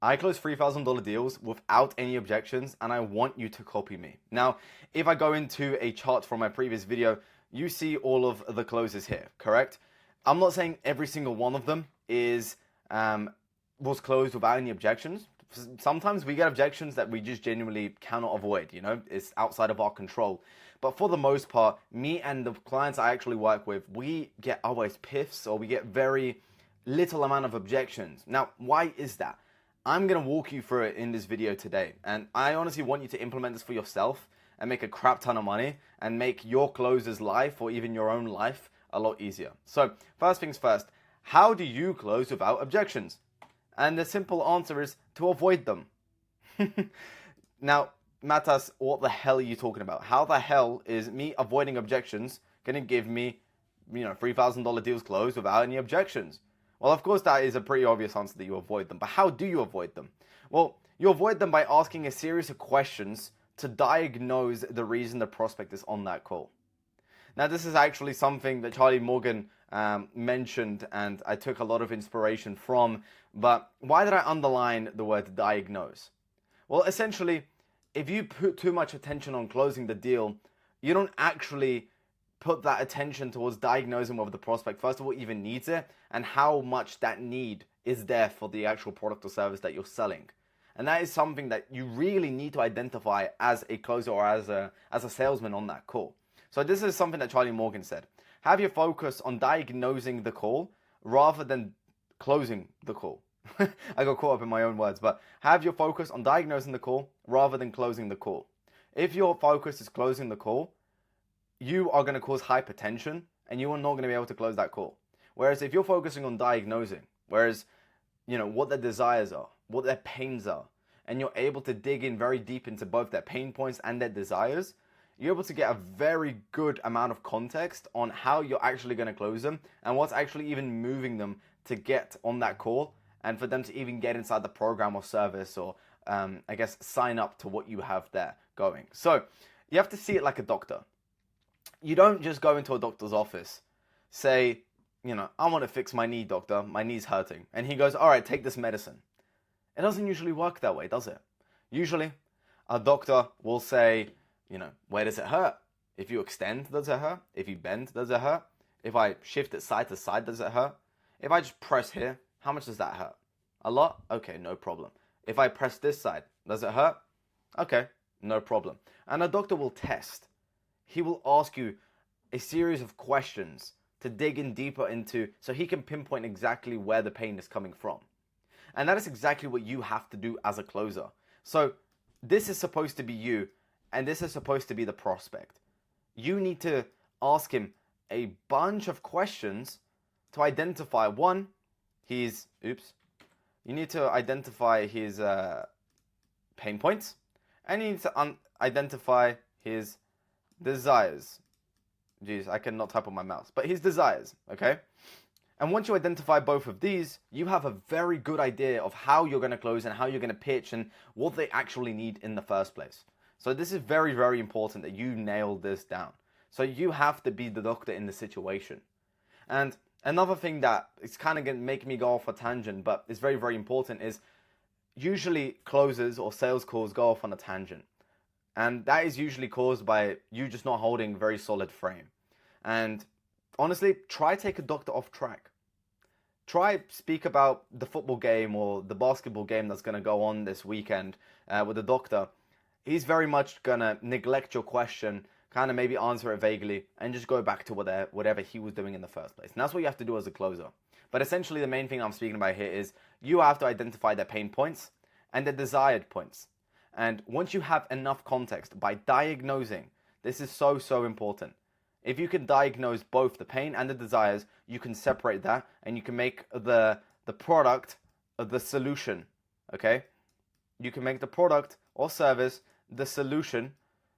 I close $3,000 deals without any objections, and I want you to copy me. Now, if I go into a chart from my previous video, you see all of the closes here, correct? I'm not saying every single one of them was closed without any objections. Sometimes we get objections that we just genuinely cannot avoid, it's outside of our control. But for the most part, me and the clients I actually work with, we get always piffs, or we get very little amount of objections. Now, why is that? I'm going to walk you through it in this video today, and I honestly want you to implement this for yourself and make a crap ton of money and make your closer's life, or even your own life, a lot easier. So first things first, how do you close without objections? And the simple answer is to avoid them. Now, Matas, what the hell are you talking about? How the hell is me avoiding objections going to give me, $3,000 deals closed without any objections? Well, of course, that is a pretty obvious answer, that you avoid them. But how do you avoid them? Well, you avoid them by asking a series of questions to diagnose the reason the prospect is on that call. Now, this is actually something that Charlie Morgan mentioned, and I took a lot of inspiration from. But why did I underline the word diagnose? Well, essentially, if you put too much attention on closing the deal, you don't actually put that attention towards diagnosing whether the prospect, first of all, even needs it, and how much that need is there for the actual product or service that you're selling. And that is something that you really need to identify as a closer, or as a salesman on that call. So this is something that Charlie Morgan said. Have your focus on diagnosing the call rather than closing the call. I got caught up in my own words, but have your focus on diagnosing the call rather than closing the call. If your focus is closing the call, you are going to cause hypertension, and you are not going to be able to close that call. Whereas if you're focusing on diagnosing, what their desires are, what their pains are, and you're able to dig in very deep into both their pain points and their desires, you're able to get a very good amount of context on how you're actually going to close them, and what's actually even moving them to get on that call, and for them to even get inside the program or service, or sign up to what you have there going. So you have to see it like a doctor. You don't just go into a doctor's office, say, I want to fix my knee, doctor, my knee's hurting. And he goes, all right, take this medicine. It doesn't usually work that way, does it? Usually, a doctor will say, where does it hurt? If you extend, does it hurt? If you bend, does it hurt? If I shift it side to side, does it hurt? If I just press here, how much does that hurt? A lot? Okay, no problem. If I press this side, does it hurt? Okay, no problem. And a doctor will test. He will ask you a series of questions to dig in deeper into, so he can pinpoint exactly where the pain is coming from. And that is exactly what you have to do as a closer. So this is supposed to be you, and this is supposed to be the prospect. You need to ask him a bunch of questions to identify, you need to identify his pain points, and you need to identify his desires. Jeez, I cannot type on my mouse. But his desires, okay? And once you identify both of these, you have a very good idea of how you're going to close and how you're going to pitch and what they actually need in the first place. So this is very, very important that you nail this down. So you have to be the doctor in the situation. And another thing that is kind of going to make me go off a tangent, but it's very, very important, is usually closers or sales calls go off on a tangent. And that is usually caused by you just not holding very solid frame. And honestly, try take a doctor off track. Try speak about the football game or the basketball game that's going to go on this weekend with the doctor. He's very much going to neglect your question, kind of maybe answer it vaguely, and just go back to whatever he was doing in the first place. And that's what you have to do as a closer. But essentially, the main thing I'm speaking about here is you have to identify their pain points and their desired points. And once you have enough context by diagnosing, this is so, so important. If you can diagnose both the pain and the desires, you can separate that, and you can make the product the solution, okay? You can make the product or service the solution.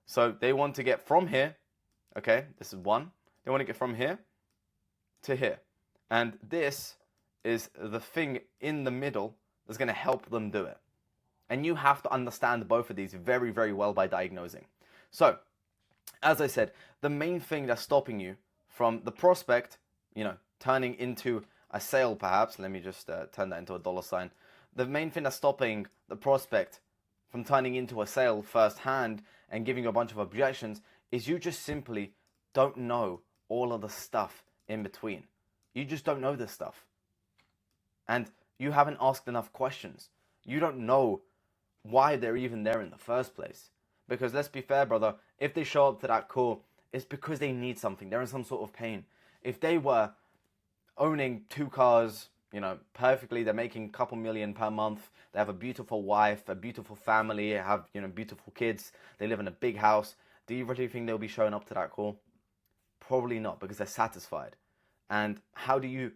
So they want to get from here, okay? This is one. They want to get from here to here. And this is the thing in the middle that's going to help them do it. And you have to understand both of these very, very well by diagnosing. So, as I said, the main thing that's stopping you from the prospect, turning into a sale perhaps, let me just turn that into a dollar sign. the main thing that's stopping the prospect from turning into a sale firsthand and giving you a bunch of objections is you just simply don't know all of the stuff in between. You just don't know this stuff. And you haven't asked enough questions. You don't know why they're even there in the first place. Because let's be fair, brother, if they show up to that call, it's because they need something. They're in some sort of pain. If they were owning 2 cars, perfectly, they're making a couple million per month, they have a beautiful wife, a beautiful family, have, beautiful kids, they live in a big house, do you really think they'll be showing up to that call? Probably not, because they're satisfied. And how do you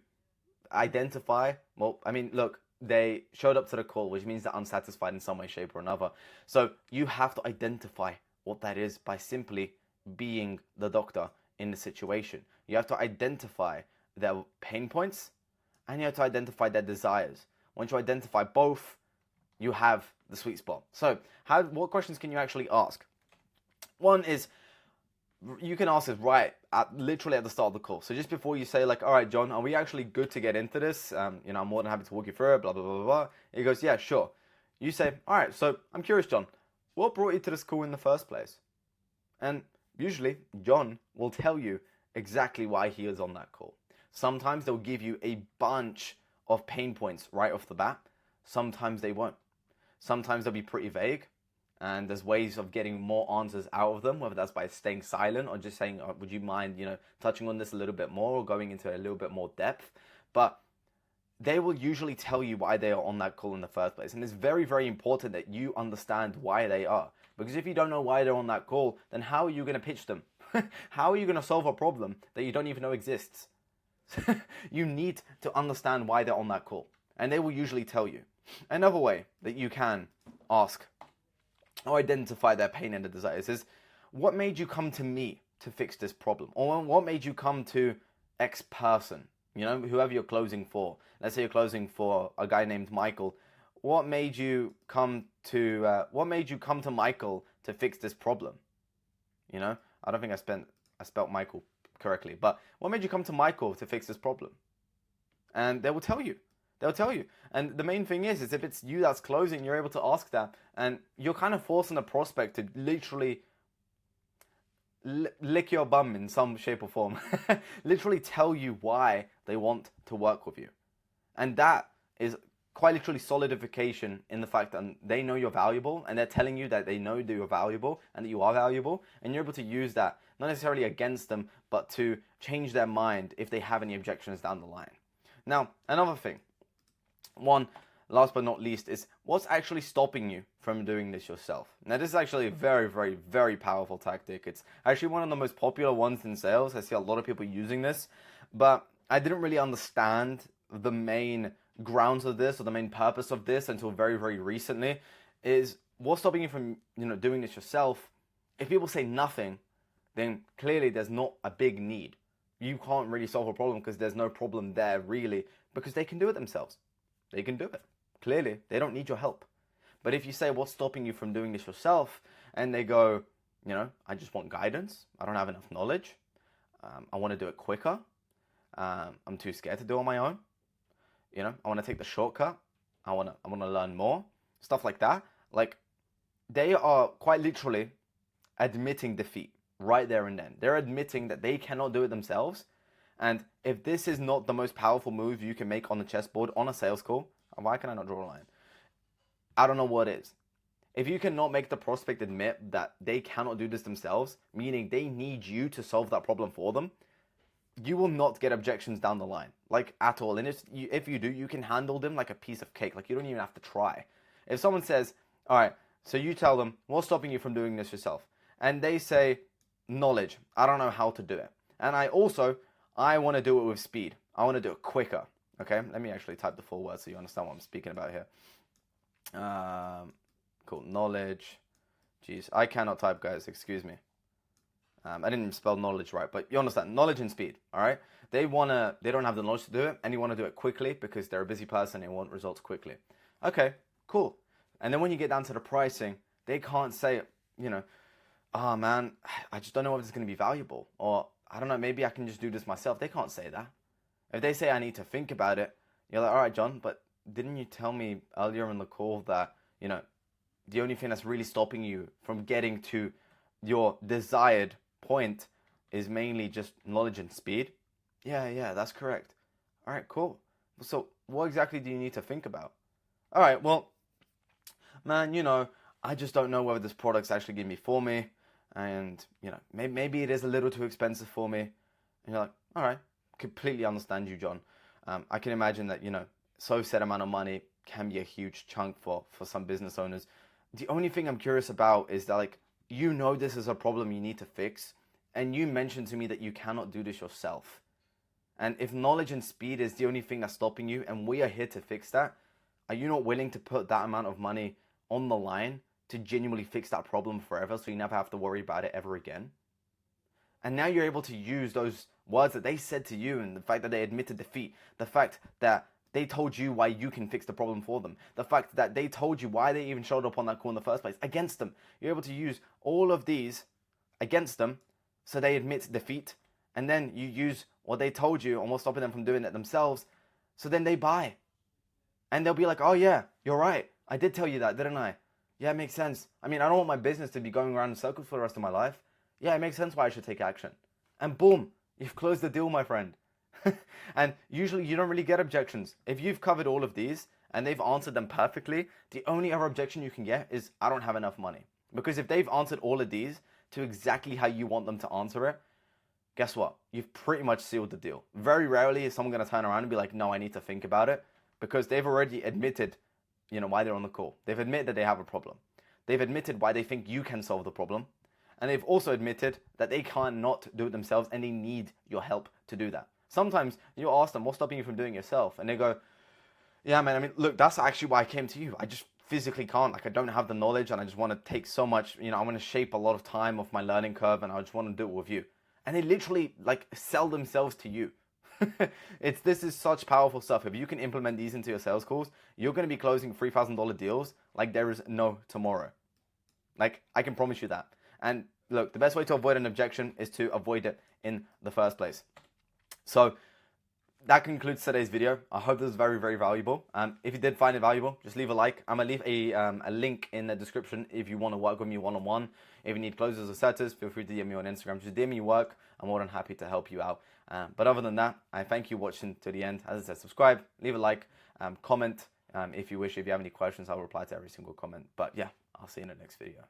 identify? Well, I mean, look, they showed up to the call, which means they're unsatisfied in some way, shape, or another. So you have to identify what that is by simply being the doctor in the situation. You have to identify their pain points and you have to identify their desires. Once you identify both, you have the sweet spot. So what questions can you actually ask? One is, you can ask this literally at the start of the call. So just before you say all right, John, are we actually good to get into this? I'm more than happy to walk you through it, blah, blah, blah, blah. He goes, yeah, sure. You say, all right, so I'm curious, John, what brought you to this call in the first place? And usually John will tell you exactly why he is on that call. Sometimes they'll give you a bunch of pain points right off the bat. Sometimes they won't. Sometimes they'll be pretty vague. And there's ways of getting more answers out of them, whether that's by staying silent or just saying, would you mind, touching on this a little bit more or going into a little bit more depth. But they will usually tell you why they are on that call in the first place. And it's very, very important that you understand why they are. Because if you don't know why they're on that call, then how are you going to pitch them? How are you going to solve a problem that you don't even know exists? You need to understand why they're on that call. And they will usually tell you. Another way that you can ask or identify their pain and their desires is, what made you come to me to fix this problem? Or what made you come to X person? Whoever you're closing for. Let's say you're closing for a guy named Michael. What made you come to Michael to fix this problem? I don't think I spelt Michael correctly, but what made you come to Michael to fix this problem? And they will tell you. They'll tell you. And the main thing is if it's you that's closing, you're able to ask that. And you're kind of forcing the prospect to literally lick your bum in some shape or form. Literally tell you why they want to work with you. And that is quite literally solidification in the fact that they know you're valuable. And they're telling you that they know that you're valuable and that you are valuable. And you're able to use that, not necessarily against them, but to change their mind if they have any objections down the line. Now, another thing. One, last but not least, is what's actually stopping you from doing this yourself? Now, this is actually a very, very, very powerful tactic. It's actually one of the most popular ones in sales. I see a lot of people using this, but I didn't really understand the main grounds of this or the main purpose of this until very, very recently. Is what's stopping you from, doing this yourself? If people say nothing, then clearly there's not a big need. You can't really solve a problem because there's no problem there really, because they can do it themselves. They can do it. Clearly, they don't need your help. But if you say, what's stopping you from doing this yourself? And they go, I just want guidance. I don't have enough knowledge. I want to do it quicker. I'm too scared to do it on my own. I want to take the shortcut. I want to learn more. Stuff like that. They are quite literally admitting defeat right there and then. They're admitting that they cannot do it themselves. And if this is not the most powerful move you can make on the chessboard on a sales call, why can I not draw a line? I don't know what is. If you cannot make the prospect admit that they cannot do this themselves, meaning they need you to solve that problem for them, you will not get objections down the line, at all. And if you do, you can handle them like a piece of cake. You don't even have to try. If someone says, all right, so you tell them, what's stopping you from doing this yourself? And they say, knowledge. I don't know how to do it. And I want to do it with speed. I want to do it quicker. Okay, let me actually type the full word so you understand what I'm speaking about here. Cool, knowledge. Jeez, I cannot type, guys. Excuse me. I didn't spell knowledge right, but you understand. Knowledge and speed. All right. They don't have the knowledge to do it, and you want to do it quickly because they're a busy person and want results quickly. Okay, cool. And then when you get down to the pricing, they can't say, oh man, I just don't know if it's going to be valuable, or I don't know, maybe I can just do this myself. They can't say that. If they say I need to think about it, you're like, all right, John, but didn't you tell me earlier in the call that, the only thing that's really stopping you from getting to your desired point is mainly just knowledge and speed? Yeah, that's correct. All right, cool. So what exactly do you need to think about? All right, well, man, I just don't know whether this product's actually going to be for me. And, maybe it is a little too expensive for me. And you're like, all right, completely understand you, John. I can imagine that, so set amount of money can be a huge chunk for some business owners. The only thing I'm curious about is that, like, this is a problem you need to fix. And you mentioned to me that you cannot do this yourself. And if knowledge and speed is the only thing that's stopping you, and we are here to fix that, are you not willing to put that amount of money on the line to genuinely fix that problem forever so you never have to worry about it ever again? And now you're able to use those words that they said to you, and the fact that they admitted defeat, the fact that they told you why you can fix the problem for them, the fact that they told you why they even showed up on that call in the first place, against them. You're able to use all of these against them so they admit defeat, and then you use what they told you and what's stopping them from doing it themselves, so then they buy. And they'll be like, oh yeah, you're right. I did tell you that, didn't I? Yeah, it makes sense. I mean, I don't want my business to be going around in circles for the rest of my life. Yeah, it makes sense why I should take action. And boom, you've closed the deal, my friend. And usually you don't really get objections. If you've covered all of these and they've answered them perfectly, the only other objection you can get is, I don't have enough money. Because if they've answered all of these to exactly how you want them to answer it, guess what? You've pretty much sealed the deal. Very rarely is someone going to turn around and be like, no, I need to think about it, because they've already admitted, why they're on the call. They've admitted that they have a problem. They've admitted why they think you can solve the problem. And they've also admitted that they can't not do it themselves and they need your help to do that. Sometimes you ask them, what's stopping you from doing it yourself? And they go, yeah, man, I mean, look, that's actually why I came to you. I just physically can't. Like, I don't have the knowledge and I just want to take so much, I want to shape a lot of time off my learning curve and I just want to do it with you. And they literally, like, sell themselves to you. This is such powerful stuff. If you can implement these into your sales calls, you're going to be closing $3,000 deals like there is no tomorrow. Like, I can promise you that. And look, the best way to avoid an objection is to avoid it in the first place. So that concludes today's video. I hope this was very, very valuable. If you did find it valuable, just leave a like. I'm going to leave a link in the description if you want to work with me one-on-one. If you need closers or setters, feel free to DM me on Instagram. Just DM me your work. I'm more than happy to help you out. But other than that, I thank you for watching to the end. As I said, subscribe, leave a like, comment if you wish. If you have any questions, I'll reply to every single comment. But yeah, I'll see you in the next video.